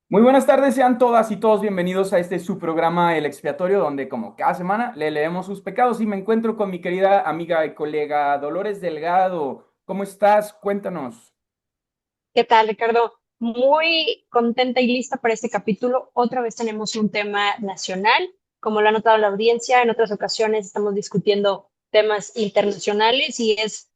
Muy buenas tardes, sean todas y todos bienvenidos a este su programa El Expiatorio, donde como cada semana le leemos sus pecados y me encuentro con mi querida amiga y colega Dolores Delgado. ¿Cómo estás? Cuéntanos. ¿Qué tal, Ricardo? Muy contenta y lista para este capítulo. Otra vez tenemos un tema nacional. Como lo ha notado la audiencia, en otras ocasiones estamos discutiendo temas internacionales y es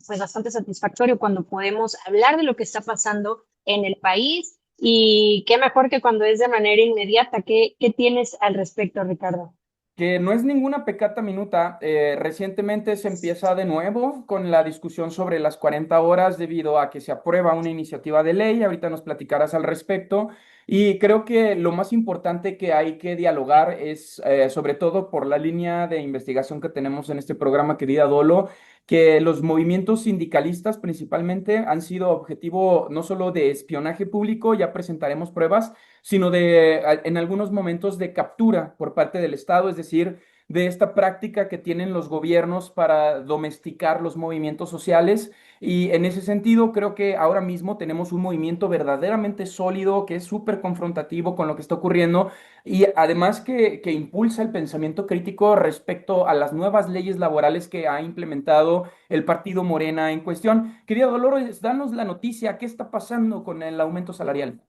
pues bastante satisfactorio cuando podemos hablar de lo que está pasando en el país. Y qué mejor que cuando es de manera inmediata. ¿Qué tienes al respecto, Ricardo? Que no es ninguna pecata minuta. Recientemente se empieza de nuevo con la discusión sobre las 40 horas debido a que se aprueba una iniciativa de ley. Ahorita nos platicarás al respecto. Y creo que lo más importante que hay que dialogar es, sobre todo por la línea de investigación que tenemos en este programa, querida Dolo, que los movimientos sindicalistas principalmente han sido objetivo no solo de espionaje público, ya presentaremos pruebas, sino en algunos momentos de captura por parte del Estado, es decir, de esta práctica que tienen los gobiernos para domesticar los movimientos sociales. Y en ese sentido, creo que ahora mismo tenemos un movimiento verdaderamente sólido, que es súper confrontativo con lo que está ocurriendo y además que impulsa el pensamiento crítico respecto a las nuevas leyes laborales que ha implementado el partido Morena en cuestión. Querida Dolores, danos la noticia, ¿qué está pasando con el aumento salarial?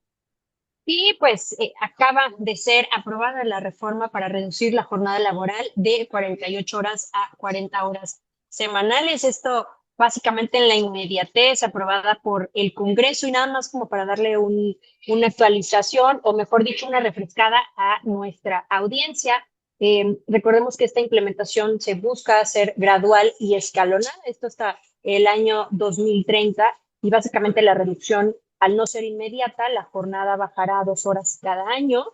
Y pues acaba de ser aprobada la reforma para reducir la jornada laboral de 48 horas a 40 horas semanales. Esto básicamente en la inmediatez, aprobada por el Congreso y nada más como para darle una actualización o mejor dicho, una refrescada a nuestra audiencia. Recordemos que esta implementación se busca hacer gradual y escalonada, esto hasta el año 2030 y básicamente la reducción al no ser inmediata, la jornada bajará a 2 horas cada año.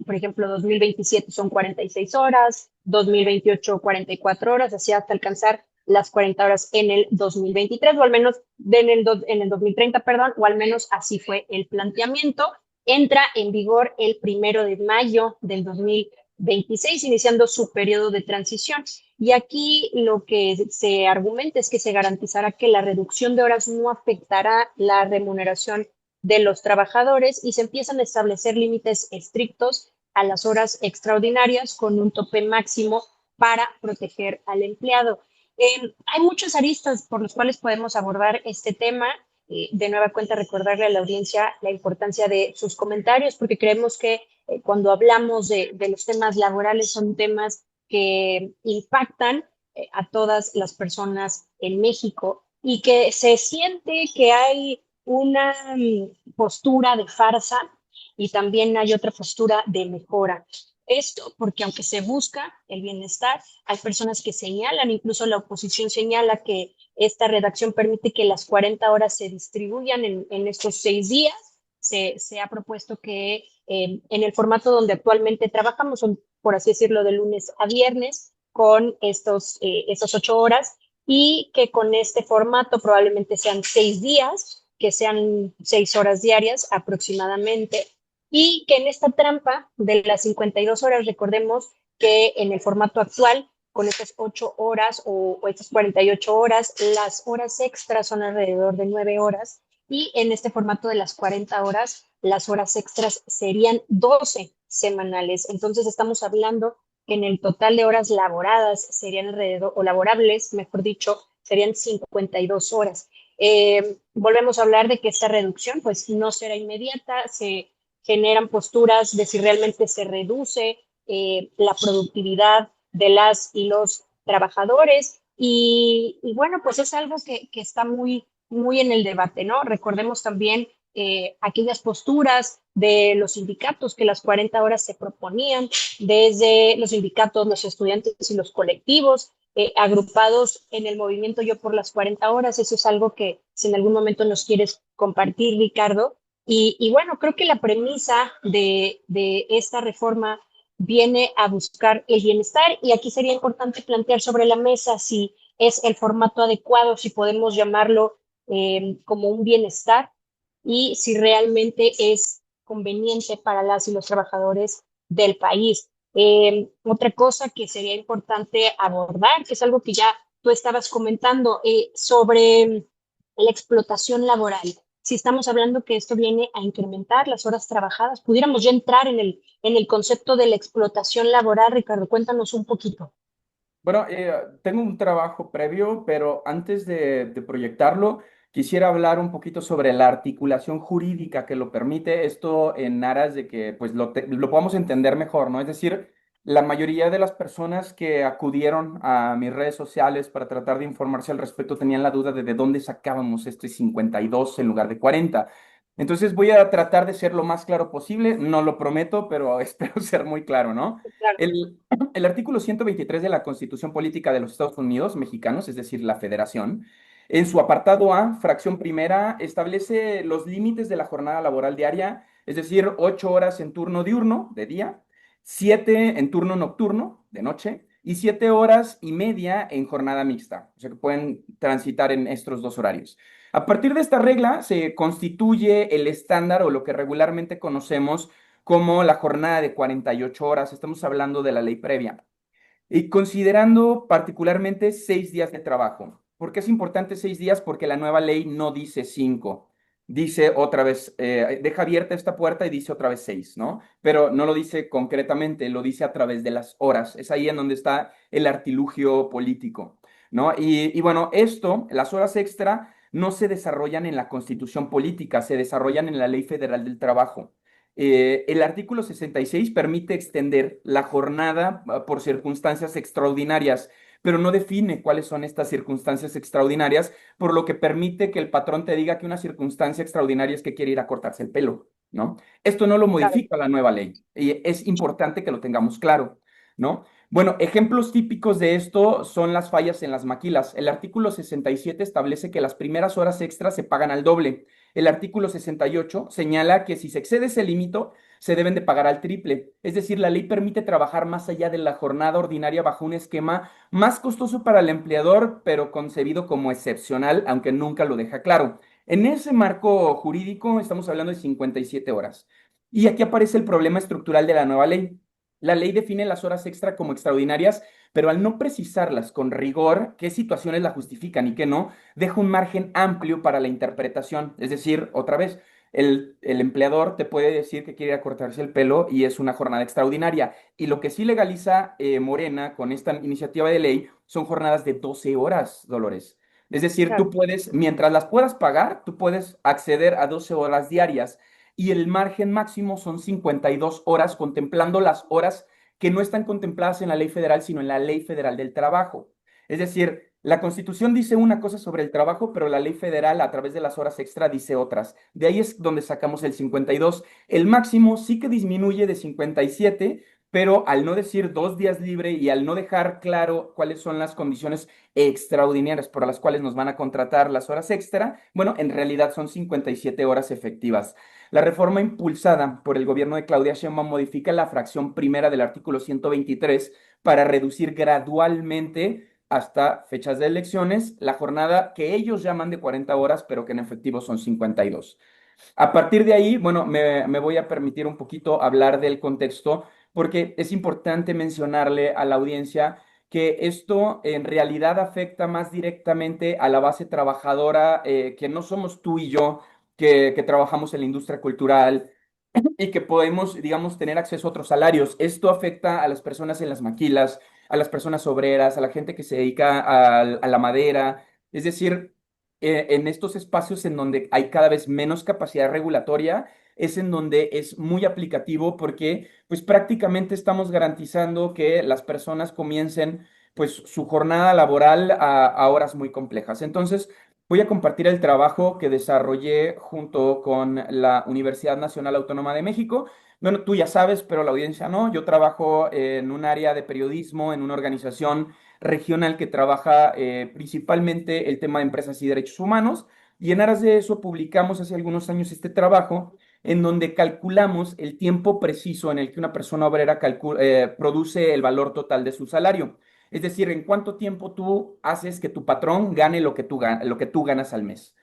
Por ejemplo, 2027 son 46 horas, 2028 44 horas, así hasta alcanzar las 40 horas en el 2023, o al menos en el 2030, perdón, o al menos así fue el planteamiento. Entra en vigor el 1 de mayo del 2026, iniciando su periodo de transición. Y aquí lo que se argumenta es que se garantizará que la reducción de horas no afectará la remuneración de los trabajadores y se empiezan a establecer límites estrictos a las horas extraordinarias con un tope máximo para proteger al empleado. Hay muchas aristas por las cuales podemos abordar este tema. De nueva cuenta, recordarle a la audiencia la importancia de sus comentarios, porque creemos que cuando hablamos de los temas laborales son temas que impactan a todas las personas en México y que se siente que hay una postura de farsa y también hay otra postura de mejora. Esto porque aunque se busca el bienestar, hay personas que señalan, incluso la oposición señala que esta redacción permite que las 40 horas se distribuyan en estos 6 días. Se ha propuesto que en el formato donde actualmente trabajamos, son, por así decirlo, de lunes a viernes, con estas 8 horas, y que con este formato probablemente sean 6 días, que sean 6 horas diarias aproximadamente, y que en esta trampa de las 52 horas, recordemos que en el formato actual, con estas 8 horas o estas 48 horas, las horas extras son alrededor de 9 horas, y en este formato de las 40 horas, las horas extras serían 12 semanales. Entonces estamos hablando que en el total de horas laboradas serían alrededor, o laborables, mejor dicho, serían 52 horas. Volvemos a hablar de que esta reducción pues no será inmediata, se generan posturas de si realmente se reduce la productividad de las y los trabajadores y bueno, pues es algo que está muy en el debate, ¿no? Recordemos también aquellas posturas de los sindicatos que las 40 horas se proponían, desde los sindicatos, los estudiantes y los colectivos, agrupados en el movimiento Yo por las 40 horas. Eso es algo que si en algún momento nos quieres compartir, Ricardo. Y bueno, creo que la premisa de esta reforma viene a buscar el bienestar y aquí sería importante plantear sobre la mesa si es el formato adecuado, si podemos llamarlo como un bienestar y si realmente es conveniente para las y los trabajadores del país. Otra cosa que sería importante abordar, que es algo que ya tú estabas comentando, sobre la explotación laboral. si estamos hablando que esto viene a incrementar las horas trabajadas. Pudiéramos ya entrar en el concepto de la explotación laboral. Ricardo, cuéntanos un poquito. Bueno, tengo un trabajo previo, pero antes de proyectarlo, quisiera hablar un poquito sobre la articulación jurídica que lo permite, esto en aras de que pues, lo podamos entender mejor, ¿no? Es decir, la mayoría de las personas que acudieron a mis redes sociales para tratar de informarse al respecto tenían la duda de dónde sacábamos este 52 en lugar de 40. Entonces voy a tratar de ser lo más claro posible, no lo prometo, pero espero ser muy claro, ¿no? Claro, El artículo 123 de la Constitución Política de los Estados Unidos Mexicanos, es decir, la Federación, en su apartado A, fracción primera, establece los límites de la jornada laboral diaria, es decir, 8 horas en turno diurno, de día, 7 en turno nocturno, de noche, y 7 horas y media en jornada mixta, o sea que pueden transitar en estos dos horarios. A partir de esta regla se constituye el estándar o lo que regularmente conocemos como la jornada de 48 horas. Estamos hablando de la ley previa. Y considerando particularmente 6 días de trabajo. ¿Por qué es importante 6 días? Porque la nueva ley no dice 5. Dice otra vez, deja abierta esta puerta y dice otra vez 6, ¿no? Pero no lo dice concretamente, lo dice a través de las horas. Es ahí en donde está el artilugio político, ¿no? Y bueno, las horas extra, no se desarrollan en la Constitución política, se desarrollan en la Ley Federal del Trabajo. El artículo 66 permite extender la jornada por circunstancias extraordinarias, pero no define cuáles son estas circunstancias extraordinarias, por lo que permite que el patrón te diga que una circunstancia extraordinaria es que quiere ir a cortarse el pelo, ¿no? Esto no lo claro. modifica la nueva ley y es importante que lo tengamos claro, ¿no? Bueno, ejemplos típicos de esto son las fallas en las maquilas. El artículo 67 establece que las primeras horas extras se pagan al doble. El artículo 68 señala que si se excede ese límite, se deben de pagar al triple. Es decir, la ley permite trabajar más allá de la jornada ordinaria bajo un esquema más costoso para el empleador, pero concebido como excepcional, aunque nunca lo deja claro. En ese marco jurídico estamos hablando de 57 horas. Y aquí aparece el problema estructural de la nueva ley. La ley define las horas extra como extraordinarias, pero al no precisarlas con rigor qué situaciones la justifican y qué no, deja un margen amplio para la interpretación. Es decir, otra vez, el empleador te puede decir que quiere acortarse el pelo y es una jornada extraordinaria. Y lo que sí legaliza Morena con esta iniciativa de ley son jornadas de 12 horas, Dolores. Es decir, Claro. tú puedes, mientras las puedas pagar, tú puedes acceder a 12 horas diarias y el margen máximo son 52 horas, contemplando las horas que no están contempladas en la ley federal, sino en la ley federal del trabajo. Es decir, la Constitución dice una cosa sobre el trabajo, pero la ley federal a través de las horas extra dice otras. De ahí es donde sacamos el 52. El máximo sí que disminuye de 57, pero al no decir 2 días libre y al no dejar claro cuáles son las condiciones extraordinarias por las cuales nos van a contratar las horas extra, bueno, en realidad son 57 horas efectivas. La reforma impulsada por el gobierno de Claudia Sheinbaum modifica la fracción primera del artículo 123 para reducir gradualmente hasta fechas de elecciones la jornada que ellos llaman de 40 horas, pero que en efectivo son 52. A partir de ahí, bueno, me voy a permitir un poquito hablar del contexto, porque es importante mencionarle a la audiencia que esto en realidad afecta más directamente a la base trabajadora, que no somos tú y yo, que trabajamos en la industria cultural y que podemos, digamos, tener acceso a otros salarios. Esto afecta a las personas en las maquilas, a las personas obreras, a la gente que se dedica a la madera. Es decir, en estos espacios en donde hay cada vez menos capacidad regulatoria, es en donde es muy aplicativo porque pues prácticamente estamos garantizando que las personas comiencen pues su jornada laboral a horas muy complejas. Entonces, voy a compartir el trabajo que desarrollé junto con la Universidad Nacional Autónoma de México. Bueno, tú ya sabes, pero la audiencia no. Yo trabajo en un área de periodismo, en una organización regional que trabaja principalmente el tema de empresas y derechos humanos. Y en aras de eso publicamos hace algunos años este trabajo en donde calculamos el tiempo preciso en el que una persona obrera produce el valor total de su salario. Es decir, en cuánto tiempo tú haces que tu patrón gane lo que tú ganas al mes.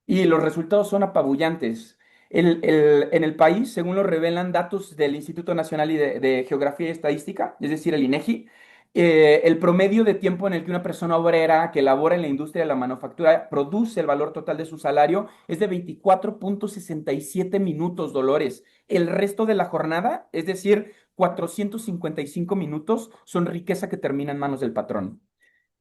Y los resultados son apabullantes. En el país, según lo revelan datos del Instituto Nacional de Geografía y Estadística, es decir, el INEGI, El promedio de tiempo en el que una persona obrera que labora en la industria de la manufactura produce el valor total de su salario es de 24,67 minutos, Dolores. El resto de la jornada, es decir, 455 minutos, son riqueza que termina en manos del patrón.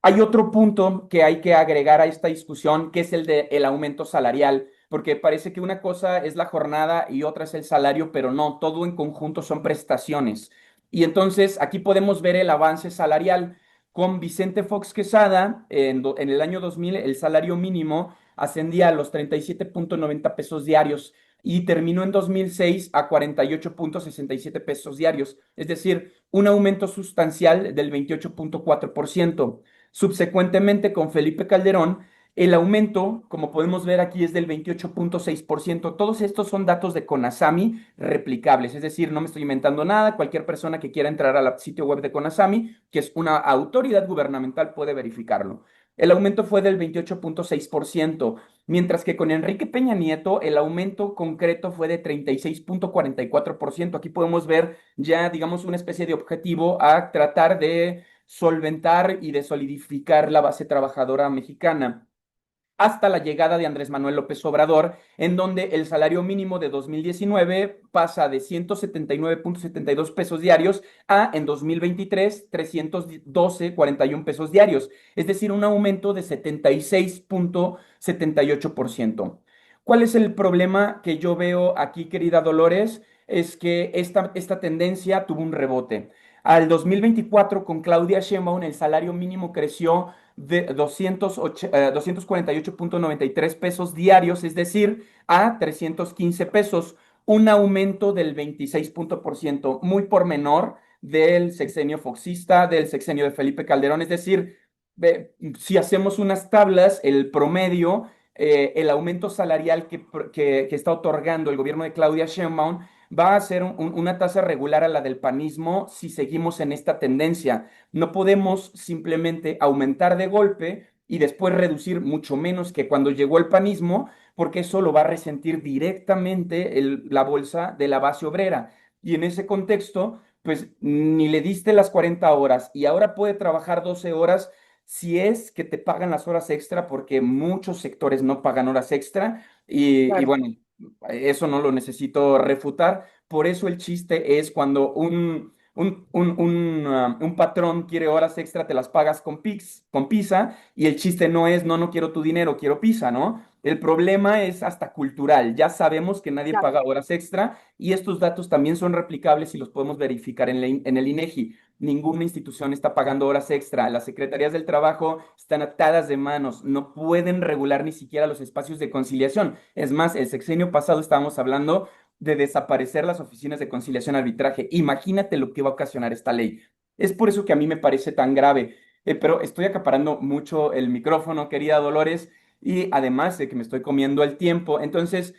Hay otro punto que hay que agregar a esta discusión, que es el de el aumento salarial, porque parece que una cosa es la jornada y otra es el salario, pero no, todo en conjunto son prestaciones. Y entonces aquí podemos ver el avance salarial. Con Vicente Fox Quesada, en el año 2000, el salario mínimo ascendía a los 37,90 pesos diarios y terminó en 2006 a 48,67 pesos diarios, es decir, un aumento sustancial del 28,4%. Subsecuentemente, con Felipe Calderón, el aumento, como podemos ver aquí, es del 28,6%. Todos estos son datos de Conasami replicables, es decir, no me estoy inventando nada. Cualquier persona que quiera entrar al sitio web de Conasami, que es una autoridad gubernamental, puede verificarlo. El aumento fue del 28,6%, mientras que con Enrique Peña Nieto el aumento concreto fue de 36,44%. Aquí podemos ver ya, digamos, una especie de objetivo a tratar de solventar y de solidificar la base trabajadora mexicana hasta la llegada de Andrés Manuel López Obrador, en donde el salario mínimo de 2019 pasa de 179,72 pesos diarios a, en 2023, 312,41 pesos diarios, es decir, un aumento de 76,78%. ¿Cuál es el problema que yo veo aquí, querida Dolores? Es que esta tendencia tuvo un rebote. Al 2024, con Claudia Sheinbaum, el salario mínimo creció de 248,93 pesos diarios, es decir, a 315 pesos, un aumento del 26%, muy por menor del sexenio foxista, del sexenio de Felipe Calderón, es decir, si hacemos unas tablas, el promedio, el aumento salarial que está otorgando el gobierno de Claudia Sheinbaum va a ser una tasa regular a la del panismo si seguimos en esta tendencia. No podemos simplemente aumentar de golpe y después reducir mucho menos que cuando llegó el panismo, porque eso lo va a resentir directamente la bolsa de la base obrera. Y en ese contexto, pues ni le diste las 40 horas y ahora puede trabajar 12 horas si es que te pagan las horas extra, porque muchos sectores no pagan horas extra y Claro, bueno, eso no lo necesito refutar. Por eso el chiste es cuando un patrón quiere horas extra, te las pagas con pizza, y el chiste no es, no, no quiero tu dinero, quiero pizza, ¿no? El problema es hasta cultural. Ya sabemos que nadie claro. paga horas extra y estos datos también son replicables y los podemos verificar en el INEGI. Ninguna institución está pagando horas extra. Las secretarías del trabajo están atadas de manos. No pueden regular ni siquiera los espacios de conciliación. Es más, el sexenio pasado estábamos hablando de desaparecer las oficinas de conciliación y arbitraje. Imagínate lo que va a ocasionar esta ley. Es por eso que a mí me parece tan grave. Pero estoy acaparando mucho el micrófono, querida Dolores, y además de que me estoy comiendo el tiempo. Entonces,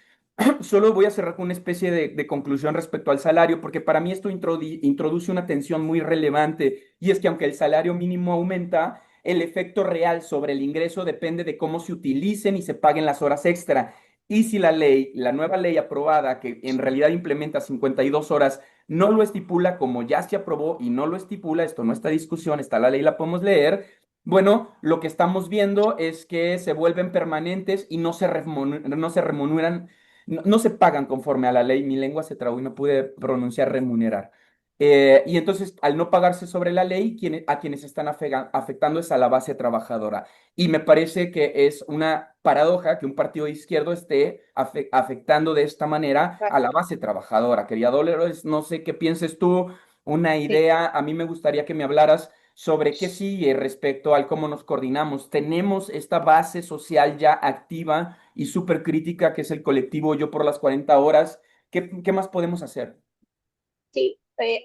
solo voy a cerrar con una especie de conclusión respecto al salario, porque para mí esto introduce una tensión muy relevante, y es que aunque el salario mínimo aumenta, el efecto real sobre el ingreso depende de cómo se utilicen y se paguen las horas extra. Y si la ley, la nueva ley aprobada, que en realidad implementa 52 horas, no lo estipula como ya se aprobó y no lo estipula, esto no está en discusión, está la ley, la podemos leer. Bueno, lo que estamos viendo es que se vuelven permanentes y no se remuneran, no se pagan conforme a la ley. Mi lengua se trabó y no pude pronunciar remunerar. Y entonces, al no pagarse sobre la ley, a quienes están afectando es a la base trabajadora. Y me parece que es una paradoja que un partido de izquierdo esté afectando de esta manera Claro. a la base trabajadora. Querida Dolores, no sé qué pienses tú, una Sí. idea. A mí me gustaría que me hablaras sobre qué sigue respecto al cómo nos coordinamos. Tenemos esta base social ya activa y súper crítica, que es el colectivo Yo por las 40 horas. ¿Qué más podemos hacer? Sí,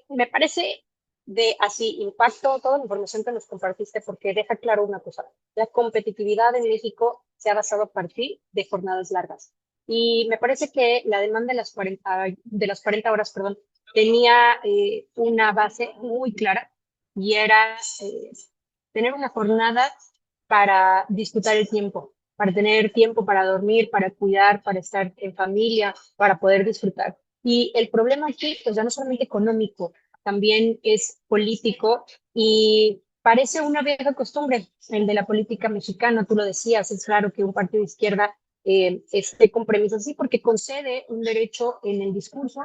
me parece de así impacto toda la información que nos compartiste porque deja claro una cosa. La competitividad en México se ha basado a partir de jornadas largas. Y me parece que la demanda de las 40 horas, perdón, tenía una base muy clara y era tener una jornada para disfrutar el tiempo, para tener tiempo para dormir, para cuidar, para estar en familia, para poder disfrutar. Y el problema aquí, pues ya no solamente económico, también es político y parece una vieja costumbre, el de la política mexicana, tú lo decías, es claro que un partido de izquierda esté con premisas así porque concede un derecho en el discurso,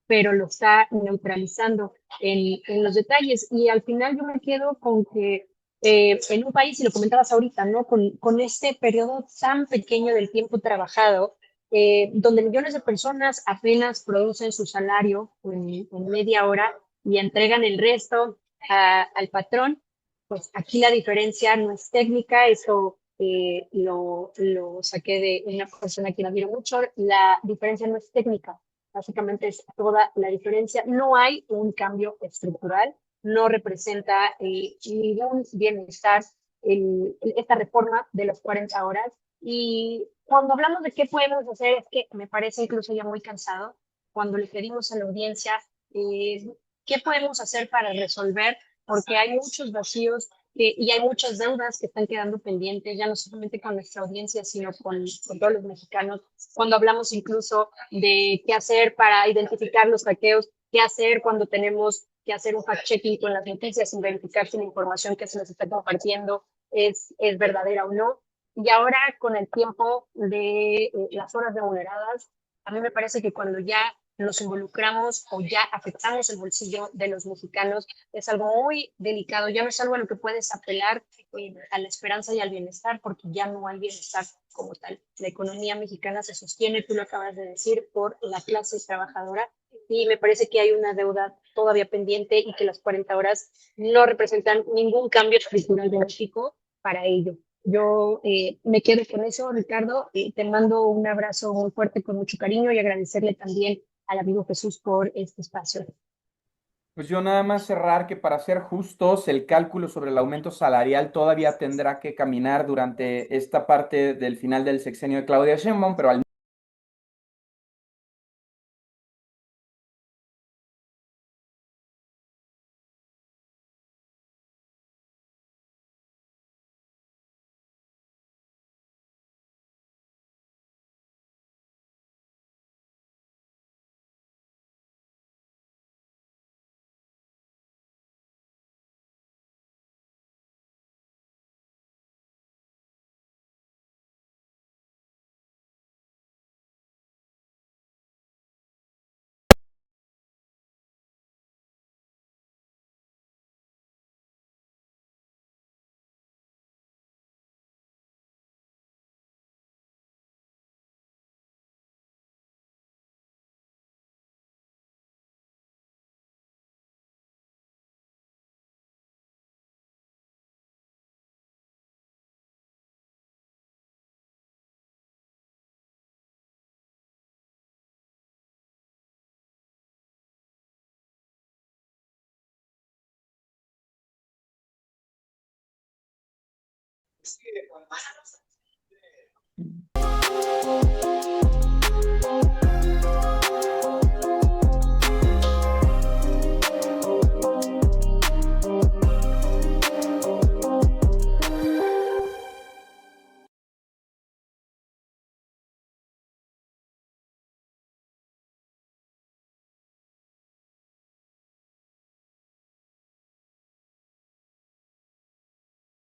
pero lo está neutralizando en los detalles. Y al final yo me quedo con que en un país, y lo comentabas ahorita, ¿no? Con este periodo tan pequeño del tiempo trabajado, donde millones de personas apenas producen su salario en media hora y entregan el resto al patrón, pues aquí la diferencia no es técnica, eso lo saqué de una persona que admiro mucho, la diferencia no es técnica, básicamente es toda la diferencia, no hay un cambio estructural, no representa ningún bienestar esta reforma de las 40 horas. Y cuando hablamos de qué podemos hacer, es que me parece incluso ya muy cansado cuando le pedimos a la audiencia qué podemos hacer para resolver, porque hay muchos vacíos y hay muchas deudas que están quedando pendientes, ya no solamente con nuestra audiencia, sino con todos los mexicanos. Cuando hablamos incluso de qué hacer para identificar los saqueos, qué hacer cuando tenemos que hacer un fact-checking con las noticias y verificar si la información que se nos está compartiendo es verdadera o no. Y ahora, con el tiempo de las horas remuneradas, a mí me parece que cuando ya nos involucramos o ya afectamos el bolsillo de los mexicanos, es algo muy delicado, ya no es algo a lo que puedes apelar a la esperanza y al bienestar, porque ya no hay bienestar como tal. La economía mexicana se sostiene, tú lo acabas de decir, por la clase trabajadora y me parece que hay una deuda todavía pendiente y que las 40 horas no representan ningún cambio estructural benéfico para ello. Yo me quedo con eso, Ricardo. Te mando un abrazo muy fuerte con mucho cariño y agradecerle también al amigo Jesús por este espacio. Pues yo nada más cerrar que para ser justos, el cálculo sobre el aumento salarial todavía tendrá que caminar durante esta parte del final del sexenio de Claudia Sheinbaum, pero al